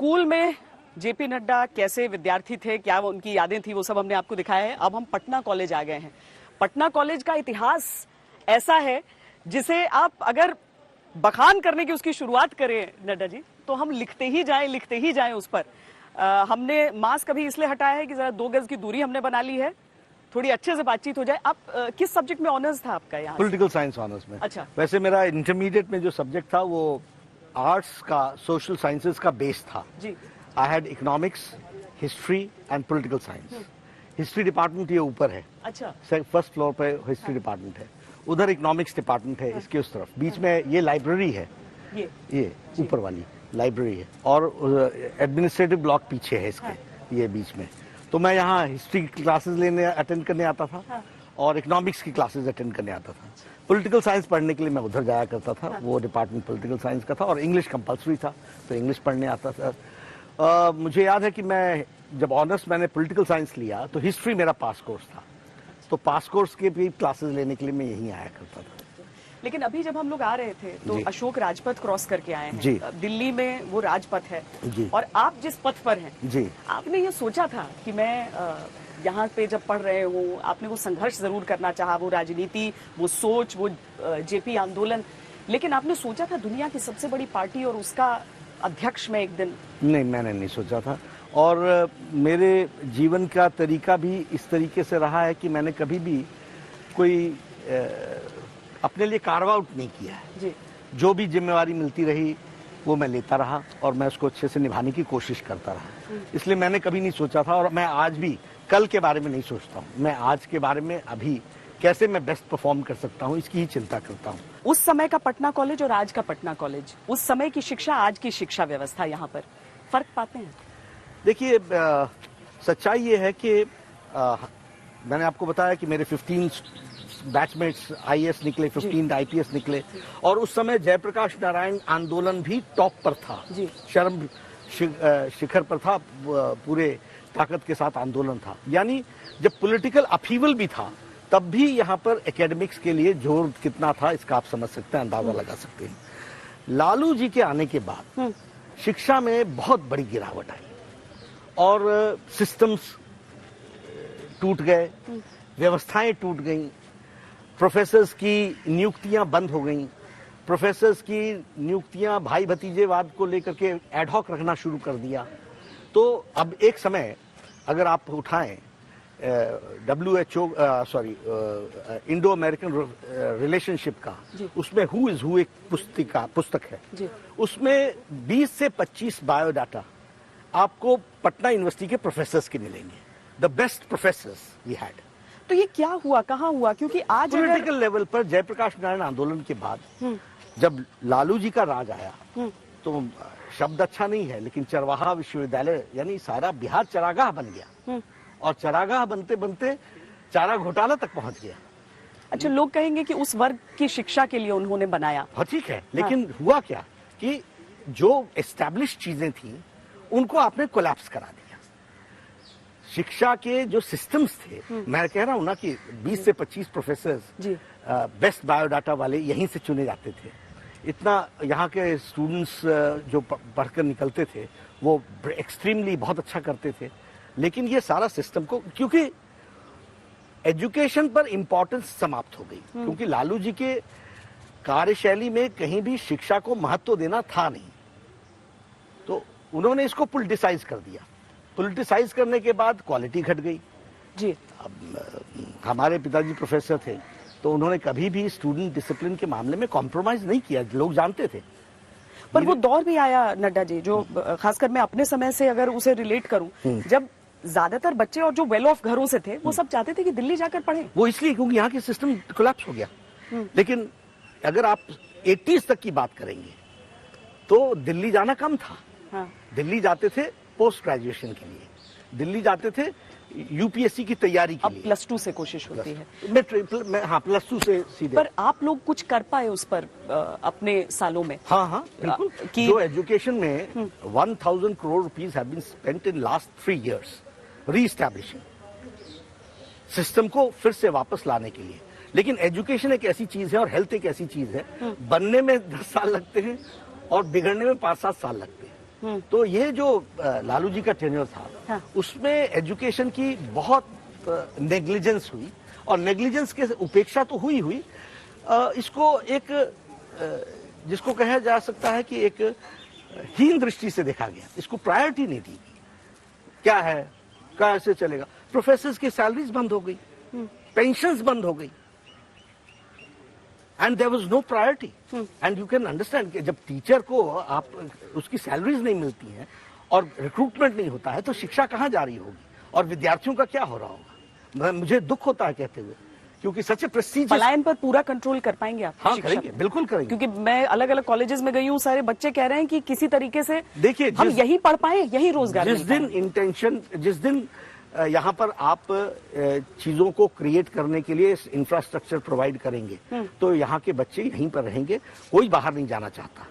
School में JP Nadda कैसे विद्यार्थी थे, क्या उनकी यादें थी, वो सब हमने आपको दिखाया है। अब हम पटना कॉलेज आ गए हैं। पटना कॉलेज का इतिहास ऐसा है जिसे आप अगर बखान करने की उसकी शुरुआत करें नड्डा जी, तो हम लिखते ही जाएं उस पर। हमने मास्क अभी इसलिए हटाया है कि जरा 2 गज की दूरी हमने बना ली है, थोड़ी अच्छे से बातचीत हो जाए। आप किस सब्जेक्ट में ऑनर्स था आपका यहाँ? पॉलिटिकल साइंस ऑनर्स में। अच्छा। वैसे मेरा इंटरमीडिएट में जो सब्जेक्ट था वो आर्ट्स का, सोशल साइंसेज का बेस था जी। I had economics, history and political science. History department ये ऊपर है। अच्छा। फर्स्ट फ्लोर पे हिस्ट्री डिपार्टमेंट है, उधर इकोनॉमिक्स डिपार्टमेंट है, इसके उस तरफ। बीच में ये लाइब्रेरी है, ये ऊपर वाली लाइब्रेरी है, और एडमिनिस्ट्रेटिव ब्लॉक पीछे है इसके, ये बीच में। तो मैं यहाँ हिस्ट्री की क्लासेस अटेंड करने आता था और इकोनॉमिक्स की क्लासेस अटेंड करने आता था। पॉलिटिकल साइंस पढ़ने के लिए मैं उधर जाया करता था, वो डिपार्टमेंट पॉलिटिकल साइंस का था, और इंग्लिश कंपलसरी था तो इंग्लिश पढ़ने आता था। मुझे याद है कि मैं जब ऑनर्स मैंने पॉलिटिकल साइंस लिया तो हिस्ट्री मेरा पास कोर्स था, तो पास कोर्स के भी क्लासेस लेने के लिए मैं यहीं आया करता था। लेकिन अभी जब हम लोग आ रहे थे तो अशोक राजपथ क्रॉस करके आए हैं जी। दिल्ली में वो राजपथ है जी। और आप जिस पथ पर हैं जी, आपने ये सोचा था कि मैं यहाँ पे जब पढ़ रहे हूँ, आपने वो संघर्ष जरूर करना चाहा, वो राजनीति, वो सोच, वो जेपी आंदोलन, लेकिन आपने सोचा था दुनिया की सबसे बड़ी पार्टी और उसका अध्यक्ष में एक दिन? नहीं, मैंने नहीं सोचा था। और मेरे जीवन का तरीका भी इस तरीके से रहा है कि मैंने कभी भी कोई अपने लिए कार्व आउट नहीं किया है जी। जो भी जिम्मेवारी मिलती रही वो मैं लेता रहा और मैं उसको अच्छे से निभाने की कोशिश करता रहा। इसलिए मैंने कभी नहीं सोचा था, और मैं आज भी कल के बारे में नहीं सोचता हूँ। मैं आज के बारे में अभी कैसे मैं बेस्ट परफॉर्म कर सकता हूँ इसकी ही चिंता करता हूँ। उस समय का पटना कॉलेज और आज का पटना कॉलेज, उस समय की शिक्षा, आज की शिक्षा व्यवस्था, यहाँ पर फर्क पाते हैं? देखिए, सच्चाई ये है कि मैंने आपको बताया कि मेरे 15 बैचमेट्स आईएएस निकले, 15 आईपीएस निकले, और उस समय जयप्रकाश नारायण आंदोलन भी टॉप पर था, चरम शिखर पर था, पूरे ताकत के साथ आंदोलन था। यानी जब पॉलिटिकल अपहीवल भी था तब भी यहाँ पर एकेडमिक्स के लिए जोर कितना था इसका आप समझ सकते हैं, अंदाजा लगा सकते हैं। लालू जी के आने के बाद शिक्षा में बहुत बड़ी गिरावट आई और सिस्टम्स टूट गए, व्यवस्थाएं टूट गईं, प्रोफेसर्स की नियुक्तियां बंद हो गईं, प्रोफेसर्स की नियुक्तियां भाई भतीजेवाद को लेकर के एडहॉक रखना शुरू कर दिया। तो अब एक समय अगर आप उठाएं WHO इंडो अमेरिकन रिलेशनशिप का, उसमें हु इज हु एक पुस्तक है, उसमें 20 से 25 बायोडाटा आपको पटना यूनिवर्सिटी के प्रोफेसर्स के मिलेंगे, the best professors we had. तो ये क्या हुआ, कहाँ हुआ? क्योंकि आज पॉलिटिकल लेवल पर जयप्रकाश नारायण आंदोलन के बाद जब लालू जी का राज आया तो शब्द अच्छा नहीं है लेकिन चरवाहा विश्वविद्यालय यानी सारा बिहार चरागाह बन गया, और चरागाह बनते बनते चारा घोटाला तक पहुंच गया। अच्छा, लोग कहेंगे कि उस वर्ग की शिक्षा के लिए उन्होंने बनाया। हाँ, ठीक है, लेकिन हुआ क्या कि जो एस्टैब्लिश चीजें थी उनको आपने कोलैप्स करा दिया। शिक्षा के जो सिस्टम्स थे, मैं कह रहा हूं ना कि 20 से 25 प्रोफेसर्स बेस्ट बायोडाटा वाले यहीं से चुने जाते थे। इतना यहाँ के स्टूडेंट्स जो पढ़कर निकलते थे वो एक्सट्रीमली बहुत अच्छा करते थे, लेकिन ये सारा सिस्टम को, क्योंकि एजुकेशन पर इंपॉर्टेंस समाप्त हो गई, क्योंकि लालू जी के कार्यशैली में कहीं भी शिक्षा को महत्व देना था नहीं, तो उन्होंने इसको पॉलिटिसाइज कर दिया। पॉलिटिसाइज करने के बाद क्वालिटी घट गई जी। अब हमारे पिताजी प्रोफेसर थे तो उन्होंने कभी भी स्टूडेंट डिसिप्लिन के मामले में कॉम्प्रोमाइज नहीं किया, लोग जानते थे। पर वो दौर भी आया नड्डा जी, जो खासकर मैं अपने समय से अगर उसे रिलेट करूं, जब ज्यादातर बच्चे और जो वेल ऑफ घरों से थे वो सब चाहते थे कि दिल्ली जाकर पढ़ें। वो इसलिए क्योंकि यहाँ के सिस्टम कोलैप्स हो गया। लेकिन अगर आप 80s तक की बात करेंगे तो दिल्ली जाना कम था। दिल्ली जाते थे पोस्ट ग्रेजुएशन के लिए, दिल्ली जाते थे यूपीएससी की तैयारी के लिए। अब +2 से कोशिश होती है। हाँ, +2 से सीधे। पर आप लोग कुछ कर पाए उस पर अपने सालों में? हाँ, बिल्कुल। जो एजुकेशन में 1000 crore rupees have been spent in last 3 years reestablishing system को फिर से वापस लाने के लिए। लेकिन एजुकेशन एक ऐसी चीज है और हेल्थ एक ऐसी चीज है, बनने में 10 साल लगते हैं और बिगड़ने में 5-7 साल लगते हैं। तो ये जो लालू जी का टेन्योर था, हाँ। उसमें एजुकेशन की बहुत नेग्लिजेंस हुई, और नेग्लिजेंस के उपेक्षा तो हुई इसको एक जिसको कहा जा सकता है कि एक हीन दृष्टि से देखा गया, इसको प्रायोरिटी नहीं दी। क्या है, कैसे चलेगा? प्रोफेसर्स की सैलरीज बंद हो गई, पेंशन्स बंद हो गई, and there was no priority. And you can understand कि जब टीचर को आप उसकी सैलरीज नहीं मिलती हैं और रिक्रूटमेंट नहीं होता है, तो शिक्षा कहाँ जारी होगी और विद्यार्थियों का क्या हो रहा होगा? मुझे दुख होता है कहते हुए, क्योंकि सच प्रेस्टीजियस। पलायन पर पूरा कंट्रोल कर पाएंगे आप? हाँ, करेंगे, बिल्कुल करेंगे। क्योंकि मैं अलग अलग कॉलेजेस में गई हूँ, सारे बच्चे कह रहे हैं कि किसी तरीके से देखिए, हम यही पढ़ पाए, यही रोजगार जिस दिन इंटेंशन, जिस दिन यहाँ पर आप चीजों को क्रिएट करने के लिए इंफ्रास्ट्रक्चर प्रोवाइड करेंगे, तो यहाँ के बच्चे यहीं पर रहेंगे, कोई बाहर नहीं जाना चाहता।